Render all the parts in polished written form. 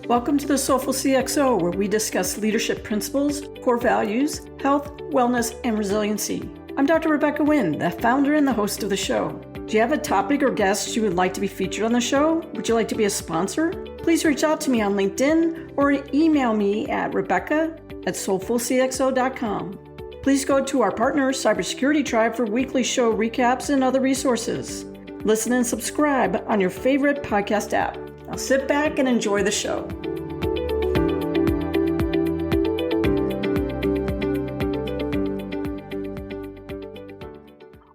Welcome to the Soulful CXO, where we discuss leadership principles, core values, health, wellness, and resiliency. I'm Dr. Rebecca Wynn, the founder and the host of the show. Do you have a topic or guest you would like to be featured on the show? Would you like to be a sponsor? Please reach out to me on LinkedIn or email me at rebecca@soulfulcxo.com. Please go to our partner, Cybersecurity Tribe, for weekly show recaps and other resources. Listen and subscribe on your favorite podcast app. Now sit back and enjoy the show.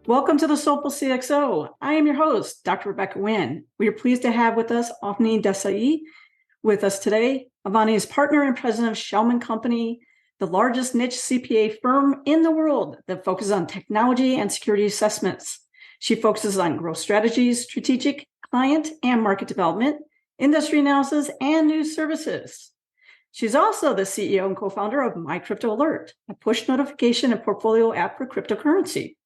Welcome to the Soulful CXO. I am your host, Dr. Rebecca Wynn. We are pleased to have with us Avani Desai with us today. Avani is partner and president of Shellman Company, the largest niche CPA firm in the world that focuses on technology and security assessments. She focuses on growth strategies, strategic client and market development, industry analysis, and new services. She's also the CEO and co-founder of My Crypto Alert, a push notification and portfolio app for cryptocurrency.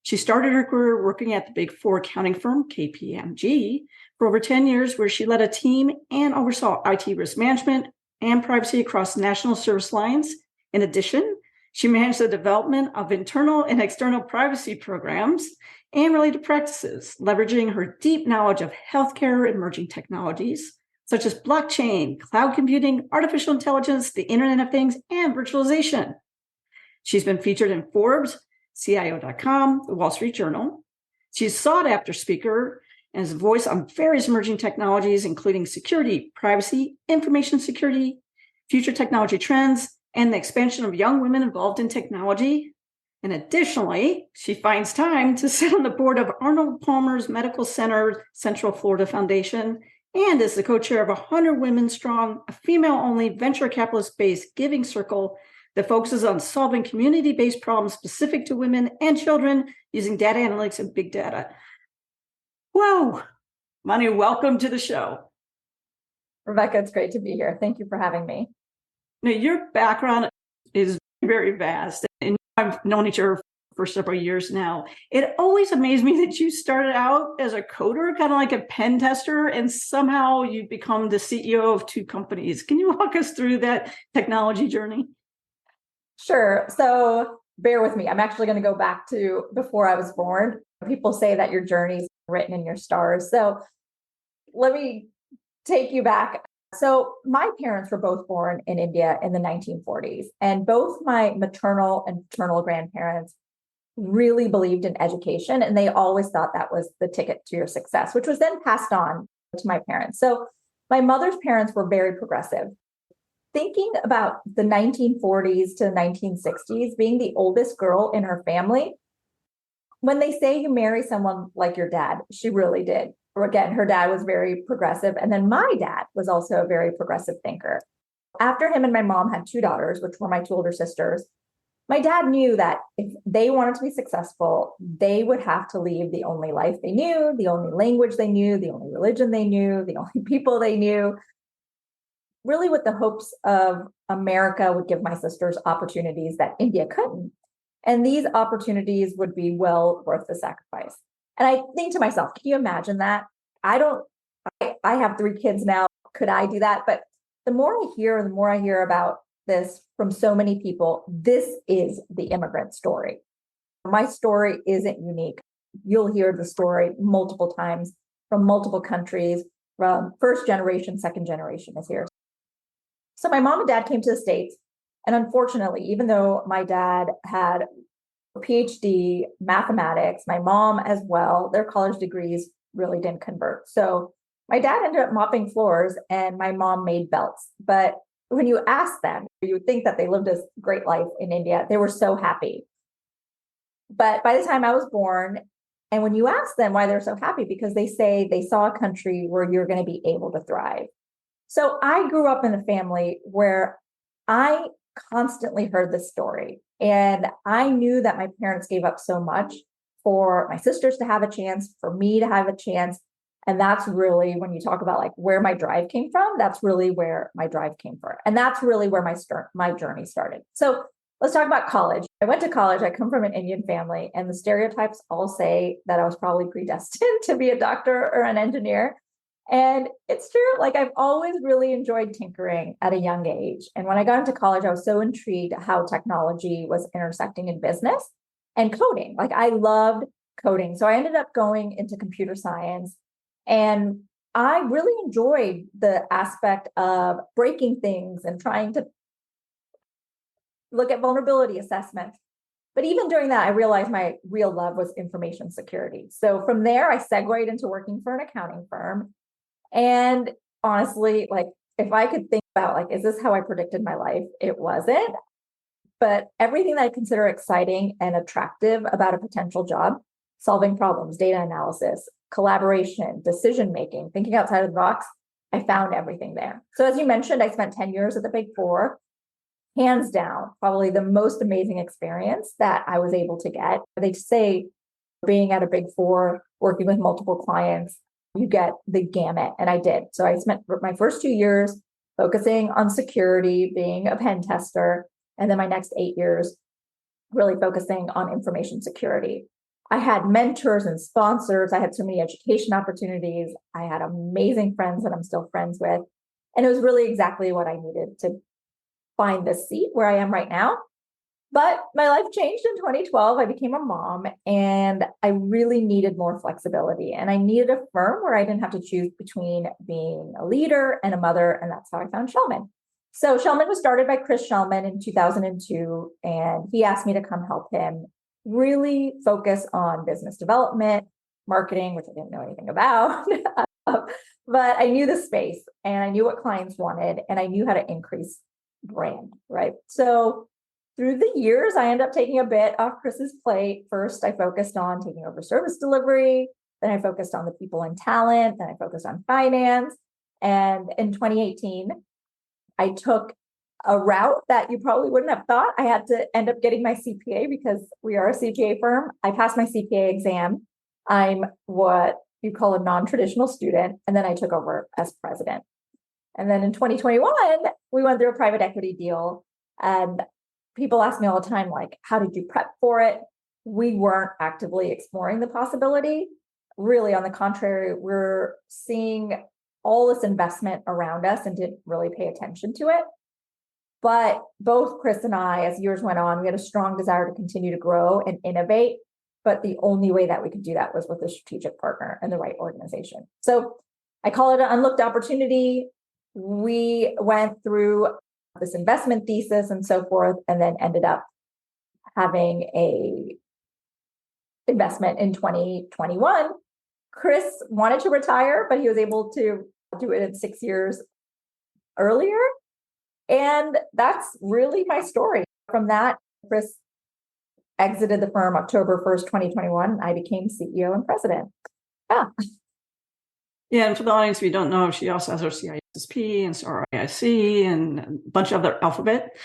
She started her career working at the Big Four accounting firm, KPMG, for over 10 years, where she led a team and oversaw IT risk management and privacy across national service lines. In addition, she managed the development of internal and external privacy programs and related practices, leveraging her deep knowledge of healthcare emerging technologies, such as blockchain, cloud computing, artificial intelligence, the Internet of Things, and virtualization. She's been featured in Forbes, CIO.com, the Wall Street Journal. She's a sought-after speaker and is a voice on various emerging technologies, including security, privacy, information security, future technology trends, and the expansion of young women involved in technology. And additionally, she finds time to sit on the board of Arnold Palmer's Medical Center Central Florida Foundation and is the co-chair of 100 Women Strong, a female-only venture capitalist-based giving circle that focuses on solving community-based problems specific to women and children using data analytics and big data. Whoa, Mani, welcome to the show. Rebecca, it's great to be here. Thank you for having me. Now, your background is very vast, and I've known each other for several years now. It always amazed me that you started out as a coder, kind of like a pen tester, and somehow you become the CEO of two companies. Can you walk us through that technology journey? Sure. So bear with me. I'm actually going to go back to before I was born. People say that your journey's written in your stars. So let me take you back. So my parents were both born in India in the 1940s, and both my maternal and paternal grandparents really believed in education, and they always thought that was the ticket to your success, which was then passed on to my parents. So my mother's parents were very progressive. Thinking about the 1940s to the 1960s, being the oldest girl in her family, when they say you marry someone like your dad, she really did. Or again, her dad was very progressive. And then my dad was also a very progressive thinker. After him and my mom had two daughters, which were my two older sisters, my dad knew that if they wanted to be successful, they would have to leave the only life they knew, the only language they knew, the only religion they knew, the only people they knew, really with the hopes of America would give my sisters opportunities that India couldn't. And these opportunities would be well worth the sacrifice. And I think to myself, can you imagine that? I have 3 kids now. Could I do that? But the more I hear about this from so many people, this is the immigrant story. My story isn't unique. You'll hear the story multiple times from multiple countries, from first generation, second generation is here. So my mom and dad came to the States. And unfortunately, even though my dad had a PhD, mathematics, my mom as well, their college degrees really didn't convert. So my dad ended up mopping floors and my mom made belts. But when you ask them, you would think that they lived a great life in India. They were so happy. But by the time I was born, and when you ask them why they're so happy, because they say they saw a country where you're going to be able to thrive. So I grew up in a family where I constantly heard this story. And I knew that my parents gave up so much for my sisters to have a chance, for me to have a chance. And that's really, when you talk about like where my drive came from, that's really where my drive came from. And that's really where my journey started. So let's talk about college. I went to college. I come from an Indian family, and the stereotypes all say that I was probably predestined to be a doctor or an engineer. And it's true, like I've always really enjoyed tinkering at a young age. And when I got into college, I was so intrigued how technology was intersecting in business and coding. Like I loved coding. So I ended up going into computer science, and I really enjoyed the aspect of breaking things and trying to look at vulnerability assessments. But even during that, I realized my real love was information security. So from there, I segued into working for an accounting firm. And honestly, like if I could think about like, is this how I predicted my life? It wasn't. But everything that I consider exciting and attractive about a potential job, solving problems, data analysis, collaboration, decision making, thinking outside of the box, I found everything there. So as you mentioned, I spent 10 years at the Big Four. Hands down, probably the most amazing experience that I was able to get. They say being at a Big Four, working with multiple clients, you get the gamut. And I did. So I spent my first 2 years focusing on security, being a pen tester, and then my next 8 years really focusing on information security. I had mentors and sponsors. I had so many education opportunities. I had amazing friends that I'm still friends with. And it was really exactly what I needed to find this seat where I am right now. But my life changed in 2012. I became a mom and I really needed more flexibility. And I needed a firm where I didn't have to choose between being a leader and a mother. And that's how I found Shellman. So Shellman was started by Chris Shellman in 2002. And he asked me to come help him really focus on business development, marketing, which I didn't know anything about. But I knew the space and I knew what clients wanted and I knew how to increase brand, right? So through the years, I ended up taking a bit off Chris's plate. First, I focused on taking over service delivery. Then I focused on the people and talent. Then I focused on finance. And in 2018, I took a route that you probably wouldn't have thought. I had to end up getting my CPA because we are a CPA firm. I passed my CPA exam. I'm what you call a non-traditional student. And then I took over as president. And then in 2021, we went through a private equity deal. And people ask me all the time, like, how did you prep for it? We weren't actively exploring the possibility. Really, on the contrary, we're seeing all this investment around us and didn't really pay attention to it. But both Chris and I, as years went on, we had a strong desire to continue to grow and innovate. But the only way that we could do that was with a strategic partner and the right organization. So I call it an unlooked opportunity. We went through this investment thesis and so forth, and then ended up having a investment in 2021. Chris wanted to retire, but he was able to do it in 6 years earlier. And that's really my story. From that, Chris exited the firm October 1st, 2021. I became CEO and president. Yeah. Yeah, and for the audience, if you don't know, she also has her CISP and RIC and a bunch of other alphabet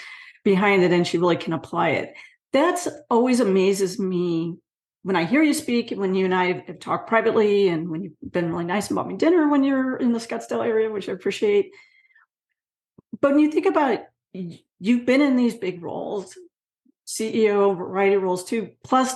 behind it, and she really can apply it. That's always amazes me when I hear you speak, when you and I have talked privately, and when you've been really nice and bought me dinner when you're in the Scottsdale area, which I appreciate. But when you think about it, you've been in these big roles, CEO, variety of roles too, plus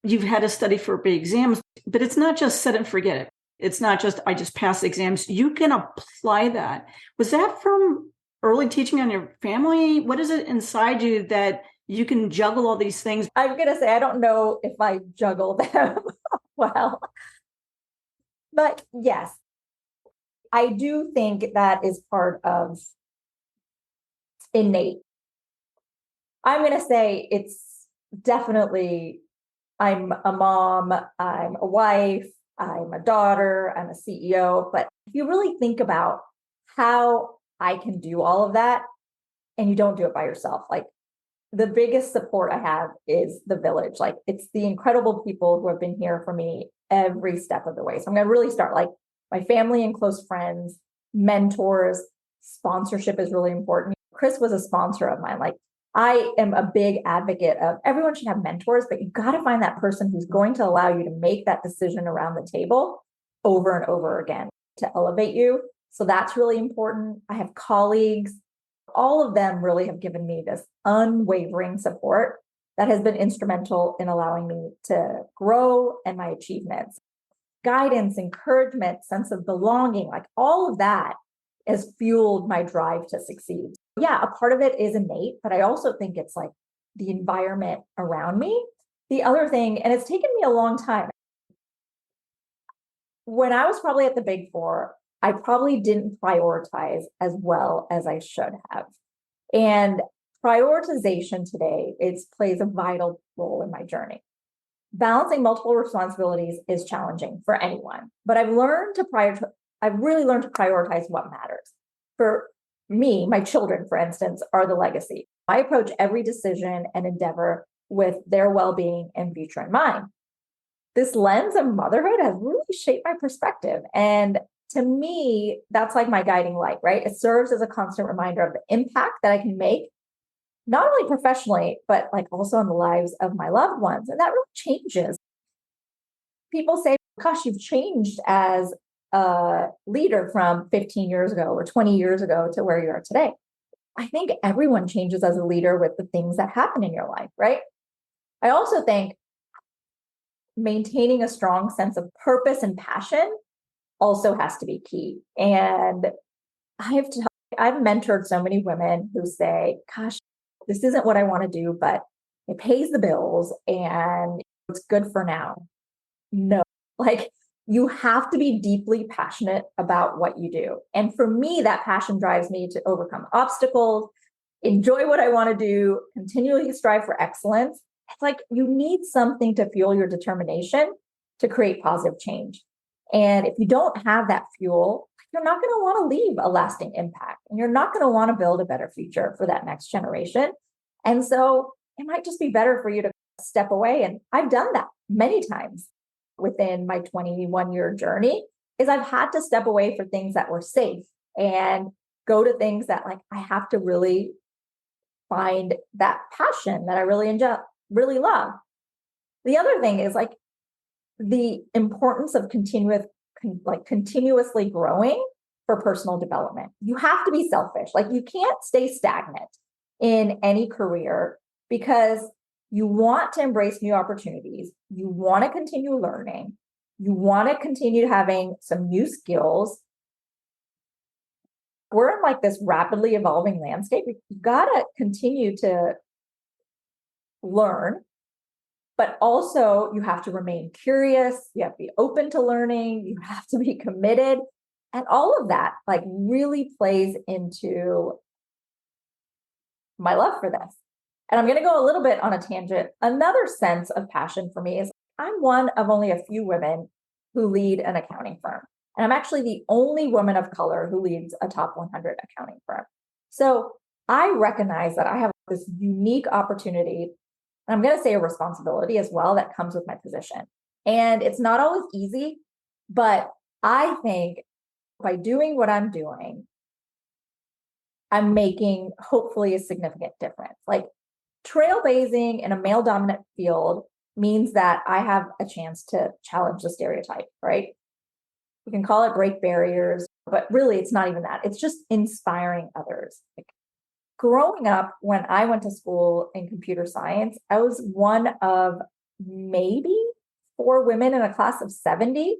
you've had to study for big exams, but it's not just set and forget it. It's not just, I just passed exams. You can apply that. Was that from early teaching on your family? What is it inside you that you can juggle all these things? I'm going to say, I don't know if I juggle them well, but yes, I do think that is part of innate. I'm going to say it's definitely, I'm a mom, I'm a wife, I'm a daughter, I'm a CEO. But if you really think about how I can do all of that and you don't do it by yourself, like the biggest support I have is the village. Like it's the incredible people who have been here for me every step of the way. So I'm going to really start like my family and close friends, mentors, sponsorship is really important. Chris was a sponsor of mine. Like I am a big advocate of everyone should have mentors, but you've got to find that person who's going to allow you to make that decision around the table over and over again to elevate you. So that's really important. I have colleagues. All of them really have given me this unwavering support that has been instrumental in allowing me to grow and my achievements. guidance, encouragement, sense of belonging, like all of that has fueled my drive to succeed. Yeah, a part of it is innate, but I also think it's like the environment around me. The other thing, and it's taken me a long time. When I was probably at the Big Four, I probably didn't prioritize as well as I should have. And prioritization today plays a vital role in my journey. Balancing multiple responsibilities is challenging for anyone, but I've really learned to prioritize what matters. For me, my children, for instance, are the legacy. I approach every decision and endeavor with their well-being and future in mind. This lens of motherhood has really shaped my perspective. And to me, that's like my guiding light, right? It serves as a constant reminder of the impact that I can make, not only professionally, but like also on the lives of my loved ones. And that really changes. People say, gosh, you've changed as a leader from 15 years ago or 20 years ago to where you are today. I think everyone changes as a leader with the things that happen in your life, right? I also think maintaining a strong sense of purpose and passion also has to be key. And I've mentored so many women who say, gosh, this isn't what I want to do, but it pays the bills and it's good for now. No, like you have to be deeply passionate about what you do. And for me, that passion drives me to overcome obstacles, enjoy what I want to do, continually strive for excellence. It's like you need something to fuel your determination to create positive change. And if you don't have that fuel, you're not going to want to leave a lasting impact and you're not going to want to build a better future for that next generation. And so it might just be better for you to step away. And I've done that many times within my 21-year journey is I've had to step away for things that were safe and go to things that like I have to really find that passion that I really enjoy, really love. The other thing is like the importance of continuously growing for personal development. You have to be selfish. Like you can't stay stagnant in any career because you want to embrace new opportunities. You want to continue learning. You want to continue having some new skills. We're in like this rapidly evolving landscape. You've got to continue to learn, but also you have to remain curious. You have to be open to learning. You have to be committed. And all of that like really plays into my love for this. And I'm going to go a little bit on a tangent. Another sense of passion for me is I'm one of only a few women who lead an accounting firm. And I'm actually the only woman of color who leads a top 100 accounting firm. So I recognize that I have this unique opportunity, and I'm going to say a responsibility as well that comes with my position. And it's not always easy, but I think by doing what I'm doing, I'm making hopefully a significant difference. Like trailblazing in a male dominant field means that I have a chance to challenge the stereotype, right? You can call it break barriers, but really it's not even that. It's just inspiring others. Like growing up, when I went to school in computer science, I was one of maybe 4 women in a class of 70.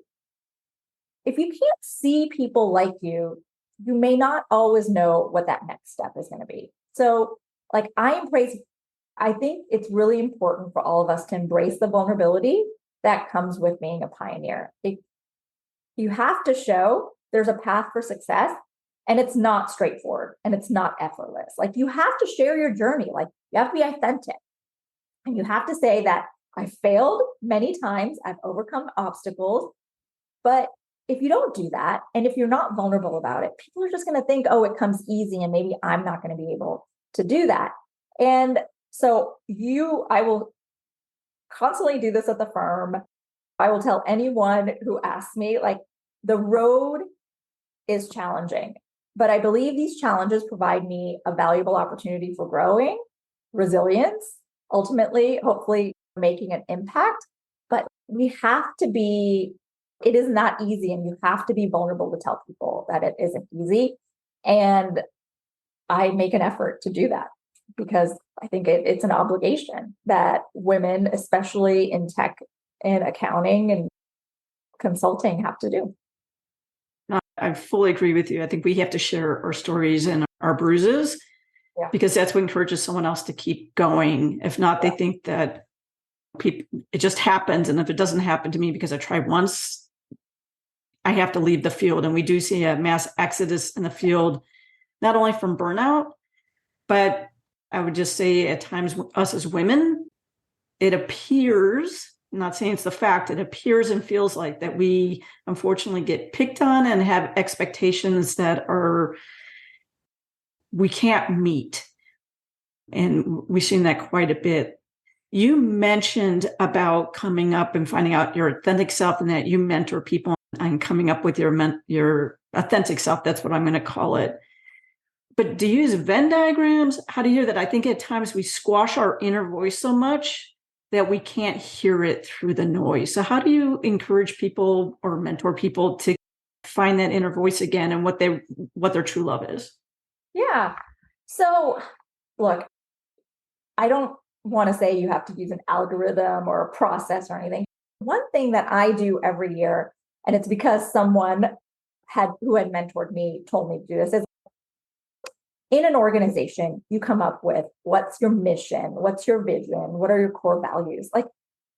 If you can't see people like you may not always know what that next step is going to be. So like I think it's really important for all of us to embrace the vulnerability that comes with being a pioneer. You have to show there's a path for success and it's not straightforward and it's not effortless. Like you have to share your journey. Like you have to be authentic and you have to say that I failed many times. I've overcome obstacles, but if you don't do that, and if you're not vulnerable about it, people are just going to think, oh, it comes easy and maybe I'm not going to be able to do that. And so I will constantly do this at the firm. I will tell anyone who asks me, like, the road is challenging, but I believe these challenges provide me a valuable opportunity for growing, resilience, ultimately, hopefully making an impact. But it is not easy, and you have to be vulnerable to tell people that it isn't easy. And I make an effort to do that because I think it's an obligation that women, especially in tech and accounting and consulting have to do. I fully agree with you. I think we have to share our stories and our bruises because that's what encourages someone else to keep going. If not, they think that it just happens. And if it doesn't happen to me because I tried once, I have to leave the field. And we do see a mass exodus in the field, not only from burnout, but I would just say at times us as women, it appears, I'm not saying it's the fact, it appears and feels like that we unfortunately get picked on and have expectations that we can't meet. And we've seen that quite a bit. You mentioned about coming up and finding out your authentic self and that you mentor people and coming up with your authentic self. That's what I'm going to call it. But do you use Venn diagrams? How do you hear that? I think at times we squash our inner voice so much that we can't hear it through the noise. So how do you encourage people or mentor people to find that inner voice again and what their true love is? Yeah. So look, I don't want to say you have to use an algorithm or a process or anything. One thing that I do every year, and it's because someone who had mentored me told me to do this, is in an organization, you come up with what's your mission, what's your vision, what are your core values?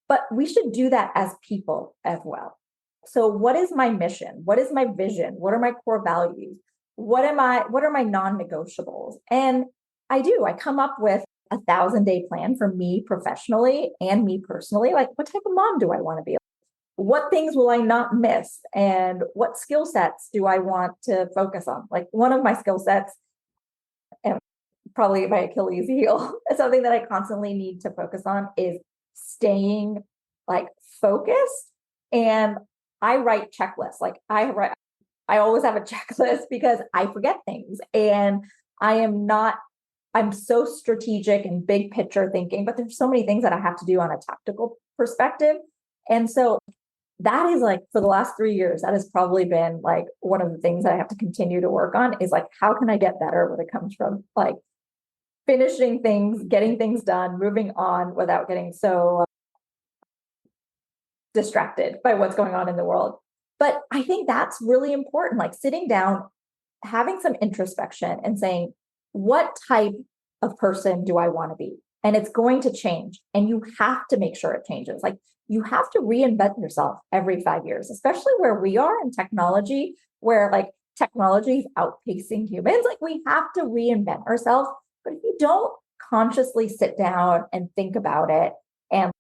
But we should do that as people as well. So what is my mission? What is my vision? What are my core values? What are my non-negotiables? And I come up with a 1,000-day plan for me professionally and me personally. Like, what type of mom do I want to be? What things will I not miss? And what skill sets do I want to focus on? Like, one of my skill sets, and probably my Achilles heel, something that I constantly need to focus on is staying focused. And I write checklists. I always have a checklist because I forget things, and I'm so strategic and big picture thinking, but there's so many things that I have to do on a tactical perspective. And so that is for the last 3 years, that has probably been one of the things that I have to continue to work on is how can I get better when it comes from finishing things, getting things done, moving on without getting so distracted by what's going on in the world. But I think that's really important, sitting down, having some introspection and saying, what type of person do I want to be? And it's going to change. And you have to make sure it changes. You have to reinvent yourself every 5 years, especially where we are in technology, where technology is outpacing humans. We have to reinvent ourselves. But if you don't consciously sit down and think about it and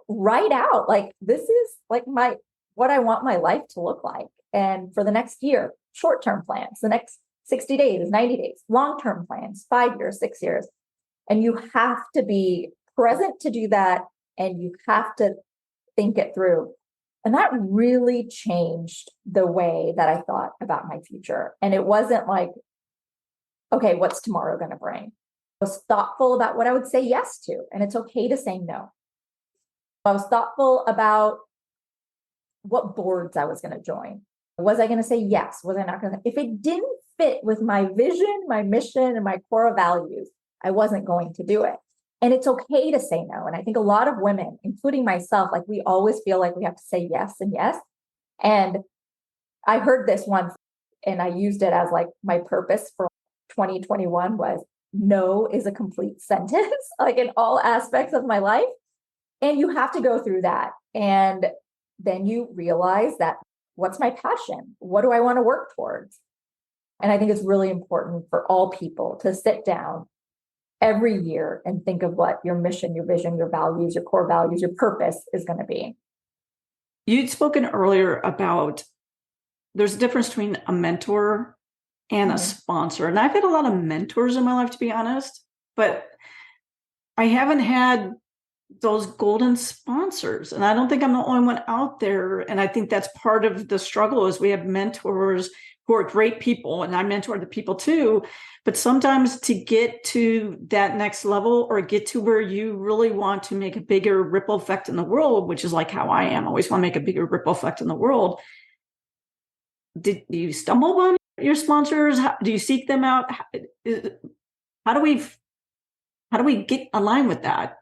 write out, this is what I want my life to look like. And for the next year, short-term plans, the next 60 days, 90 days, long-term plans, 5 years, 6 years. And you have to be present to do that. And you have to think it through. And that really changed the way that I thought about my future. And it wasn't okay, what's tomorrow going to bring? I was thoughtful about what I would say yes to. And it's okay to say no. I was thoughtful about what boards I was going to join. Was I going to say yes? Was I not going to? If it didn't fit with my vision, my mission, and my core values, I wasn't going to do it. And it's okay to say no. And I think a lot of women, including myself, we always feel like we have to say yes and yes. And I heard this once and I used it as my purpose for 2021 was no is a complete sentence, in all aspects of my life. And you have to go through that. And then you realize that what's my passion? What do I want to work towards? And I think it's really important for all people to sit down every year and think of what your mission, your vision, your values, your core values, your purpose is going to be. You'd spoken earlier about there's a difference between a mentor and a sponsor. And I've had a lot of mentors in my life, to be honest, but I haven't had those golden sponsors. And I don't think I'm the only one out there. And I think that's part of the struggle is we have mentors who are great people, and I mentor the people too. But sometimes to get to that next level or get to where you really want to make a bigger ripple effect in the world, which is how I am, I always want to make a bigger ripple effect in the world. Did you stumble on your sponsors? Do you seek them out? How do we get aligned with that?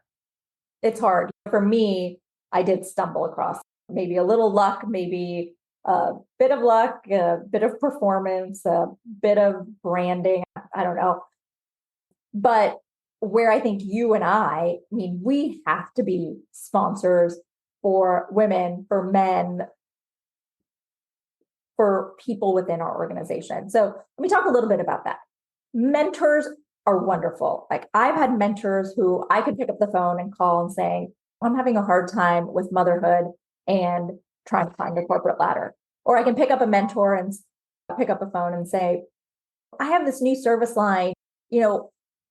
It's hard. For me, I did stumble across maybe a little luck, maybe a bit of luck, a bit of performance, a bit of branding. I don't know. But where I think you and I mean, we have to be sponsors for women, for men, for people within our organization. So let me talk a little bit about that. Mentors are wonderful. Like I've had mentors who I could pick up the phone and call and say, I'm having a hard time with motherhood and trying to climb the corporate ladder. Or I can pick up a mentor and pick up a phone and say, I have this new service line,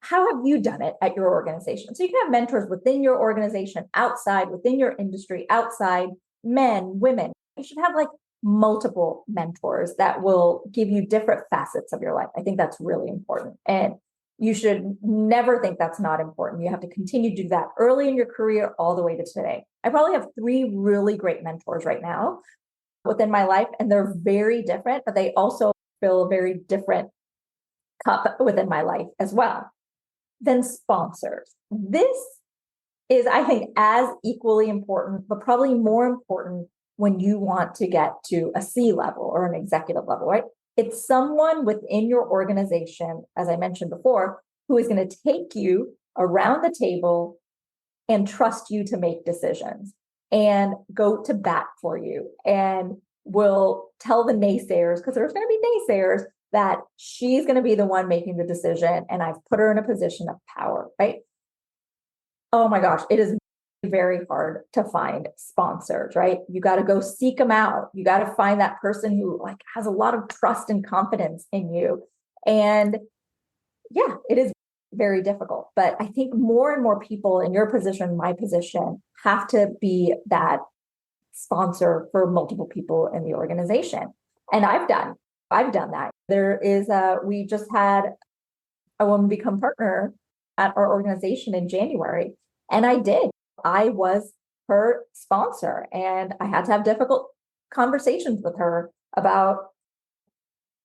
how have you done it at your organization? So you can have mentors within your organization, outside, within your industry, outside, men, women. You should have like multiple mentors that will give you different facets of your life. I think that's really important. And you should never think that's not important. You have to continue to do that early in your career all the way to today. I probably have 3 really great mentors right now within my life, and they're very different, but they also fill a very different cup within my life as well. Then sponsors. This is, I think, as equally important, but probably more important when you want to get to a C level or an executive level, right? It's someone within your organization, as I mentioned before, who is going to take you around the table and trust you to make decisions and go to bat for you and will tell the naysayers, because there's going to be naysayers, that she's going to be the one making the decision and I've put her in a position of power, right? Oh my gosh, it is very hard to find sponsors, right? You got to go seek them out. You got to find that person who like has a lot of trust and confidence in you. And yeah, it is very difficult. But I think more and more people in your position, my position, have to be that sponsor for multiple people in the organization. And I've done that. We just had a woman become partner at our organization in January. And I was her sponsor, and I had to have difficult conversations with her about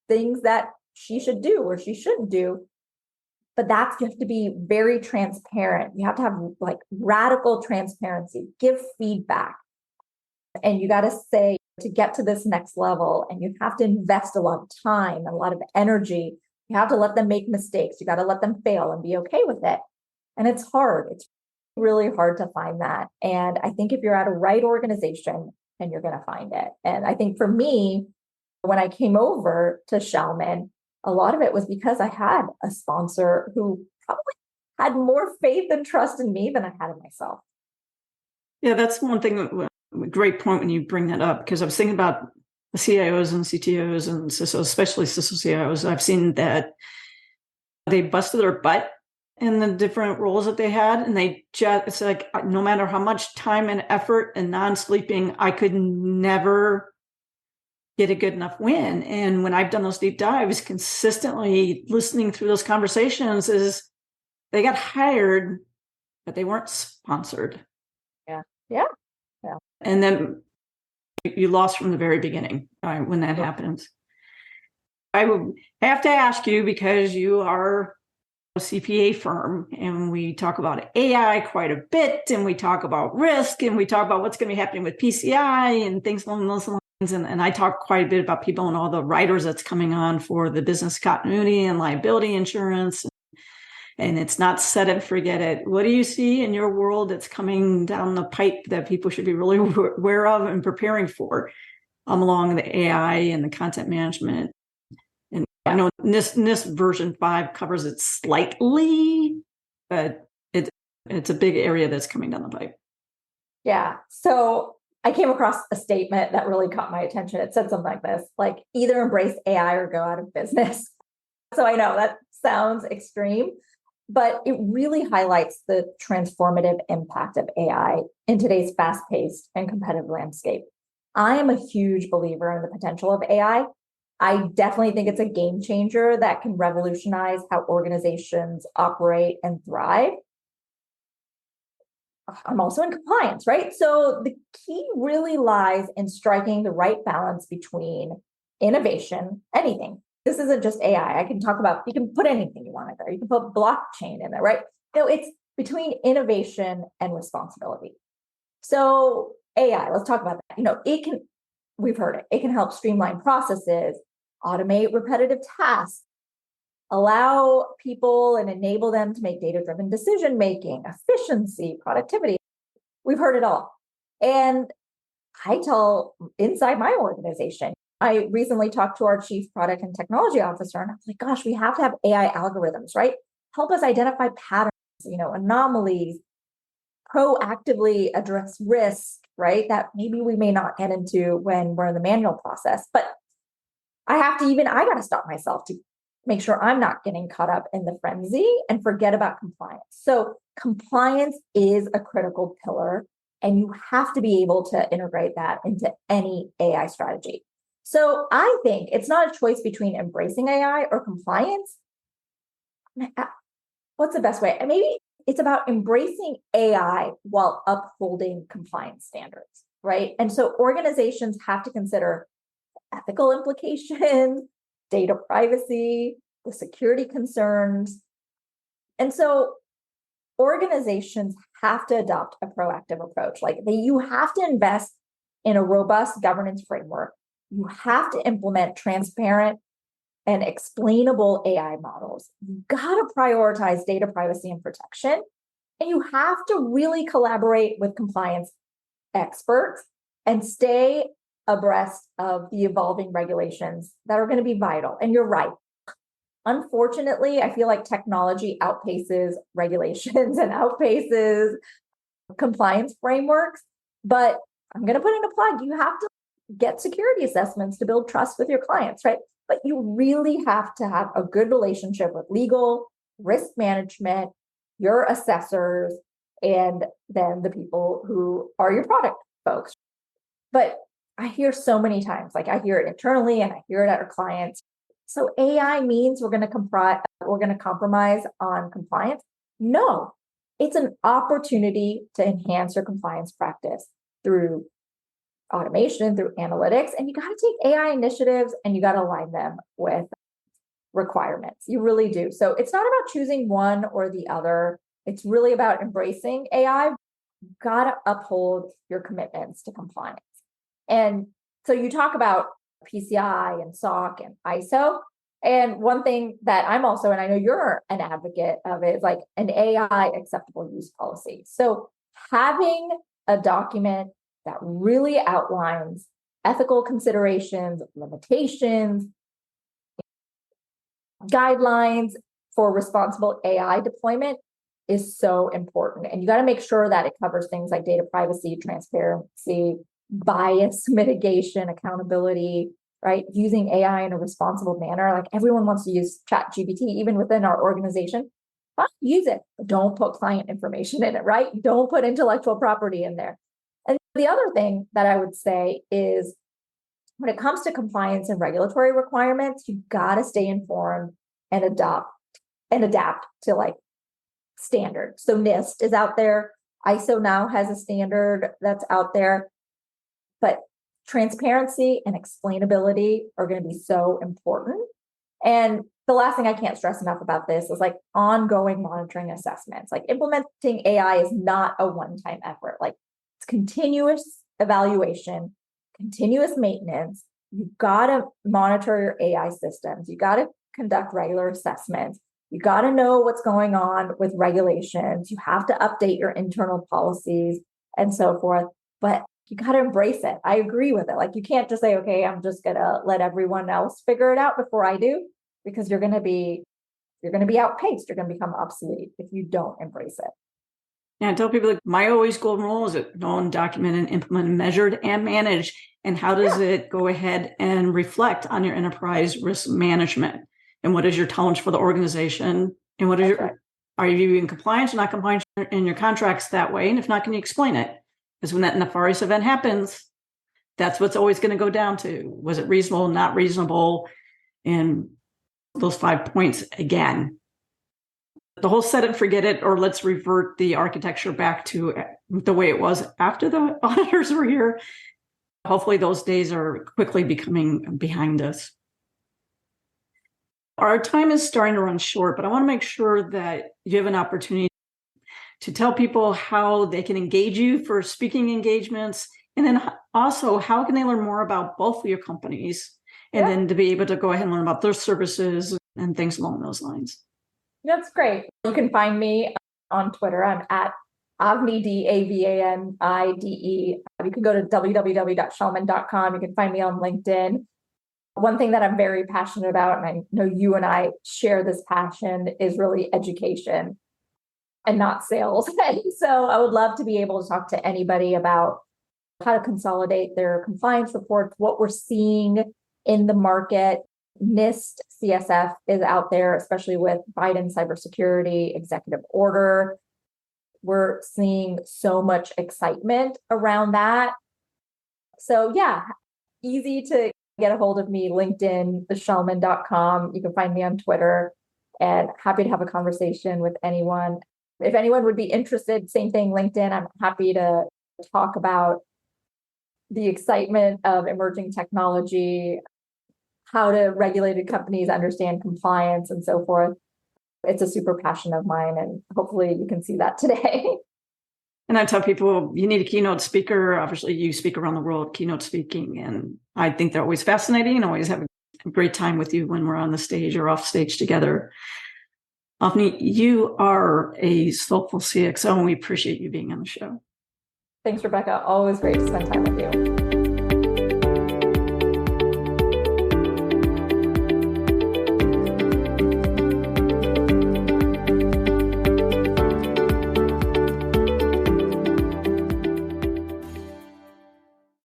things that she should do or she shouldn't do. But you have to be very transparent. You have to have like radical transparency, give feedback. And you got to say, to get to this next level, and you have to invest a lot of time and a lot of energy. You have to let them make mistakes. You got to let them fail and be okay with it. And it's hard. It's really hard to find that. And I think if you're at a right organization, then you're going to find it. And I think for me, when I came over to Schaumann, a lot of it was because I had a sponsor who probably had more faith and trust in me than I had in myself. Yeah, that's one thing. A great point when you bring that up, because I was thinking about the CIOs and CTOs and CISOs, especially CISO CIOs. I've seen that they busted their butt in the different roles that they had. And it's like, no matter how much time and effort and non-sleeping, I could never get a good enough win. And when I've done those deep dives, consistently listening through those conversations, is they got hired, but they weren't sponsored. Yeah. And then you lost from the very beginning when that happens. I would have to ask you, because you are a CPA firm and we talk about AI quite a bit, and we talk about risk, and we talk about what's going to be happening with PCI and things along those lines. And I talk quite a bit about people and all the riders that's coming on for the business continuity and liability insurance. And it's not set and forget it. What do you see in your world that's coming down the pipe that people should be really aware of and preparing for along the AI and the content management? And I know NIST version 5 covers it slightly, but it's a big area that's coming down the pipe. Yeah. So I came across a statement that really caught my attention. It said something like this, like, either embrace AI or go out of business. So I know that sounds extreme, but it really highlights the transformative impact of AI in today's fast-paced and competitive landscape. I am a huge believer in the potential of AI. I definitely think it's a game changer that can revolutionize how organizations operate and thrive. I'm also in compliance, right? So the key really lies in striking the right balance between innovation, anything. This isn't just AI. I can talk about, you can put anything you want in there. You can put blockchain in there, right? No, it's between innovation and responsibility. So AI, let's talk about that. We've heard it can help streamline processes, automate repetitive tasks, allow people and enable them to make data-driven decision making, efficiency, productivity. We've heard it all. And I tell inside my organization, I recently talked to our chief product and technology officer, and I was like, gosh, we have to have AI algorithms, right? Help us identify patterns, anomalies, proactively address risk, right? That maybe we may not get into when we're in the manual process. But I got to stop myself to make sure I'm not getting caught up in the frenzy and forget about compliance. So compliance is a critical pillar, and you have to be able to integrate that into any AI strategy. So I think it's not a choice between embracing AI or compliance. What's the best way? And maybe it's about embracing AI while upholding compliance standards, right? And so organizations have to consider ethical implications, data privacy, the security concerns. And so organizations have to adopt a proactive approach. You have to invest in a robust governance framework. You have to implement transparent and explainable AI models. You got to prioritize data privacy and protection. And you have to really collaborate with compliance experts and stay abreast of the evolving regulations that are going to be vital. And you're right. Unfortunately, I feel like technology outpaces regulations and outpaces compliance frameworks. But I'm going to put in a plug. You have to get security assessments to build trust with your clients, right? But you really have to have a good relationship with legal, risk management, your assessors, and then the people who are your product folks. But I hear so many times, I hear it internally and I hear it at our clients. So AI means we're going to compromise on compliance. No, it's an opportunity to enhance your compliance practice through automation, through analytics, and you got to take AI initiatives and you got to align them with requirements. You really do. So it's not about choosing one or the other. It's really about embracing AI. You've got to uphold your commitments to compliance. And so you talk about PCI and SOC and ISO. And one thing that I'm also, and I know you're an advocate of it, is an AI acceptable use policy. So having a document that really outlines ethical considerations, limitations, guidelines for responsible AI deployment is so important. And you got to make sure that it covers things like data privacy, transparency, bias mitigation, accountability, right? Using AI in a responsible manner. Everyone wants to use ChatGPT, even within our organization. Fine, use it, but don't put client information in it, right? Don't put intellectual property in there. And the other thing that I would say is when it comes to compliance and regulatory requirements, you got to stay informed and adapt to standards. So NIST is out there. ISO now has a standard that's out there. But transparency and explainability are going to be so important. And the last thing I can't stress enough about this is ongoing monitoring assessments. Implementing AI is not a one-time effort. It's continuous evaluation, continuous maintenance. You've got to monitor your AI systems. You got to conduct regular assessments. You got to know what's going on with regulations. You have to update your internal policies and so forth. But you got to embrace it. I agree with it. You can't just say, okay, I'm just going to let everyone else figure it out before I do, because you're going to be outpaced. You're going to become obsolete if you don't embrace it. Yeah, I tell people my always golden rule is known, documented, implemented, measured, and managed. And how does it go ahead and reflect on your enterprise risk management? And what is your tolerance for the organization? And what is are you in compliance or not compliance in your contracts that way? And if not, can you explain it? Because when that nefarious event happens, that's what's always going to go down to. Was it reasonable, not reasonable? And those 5 points again. The whole set it, forget it, or let's revert the architecture back to the way it was after the auditors were here. Hopefully those days are quickly becoming behind us. Our time is starting to run short, but I want to make sure that you have an opportunity to tell people how they can engage you for speaking engagements And then also, how can they learn more about both of your companies? And then to be able to go ahead and learn about their services and things along those lines. That's great. You can find me on Twitter. I'm at Avni, Davanide. You can go to www.shellman.com. You can find me on LinkedIn. One thing that I'm very passionate about, and I know you and I share this passion, is really education and not sales. And so I would love to be able to talk to anybody about how to consolidate their compliance reports, what we're seeing in the market. NIST CSF is out there, especially with Biden cybersecurity executive order. We're seeing so much excitement around that. So yeah, easy to get a hold of me, LinkedIn, theshellman.com. You can find me on Twitter, and happy to have a conversation with anyone. If anyone would be interested, same thing, LinkedIn. I'm happy to talk about the excitement of emerging technology, how do regulated companies understand compliance and so forth. It's a super passion of mine, and hopefully you can see that today. And I tell people, you need a keynote speaker. Obviously, you speak around the world, keynote speaking, and I think they're always fascinating and always have a great time with you when we're on the stage or off stage together. Avni, you are a Soulful CXO, and we appreciate you being on the show. Thanks, Rebecca. Always great to spend time with you.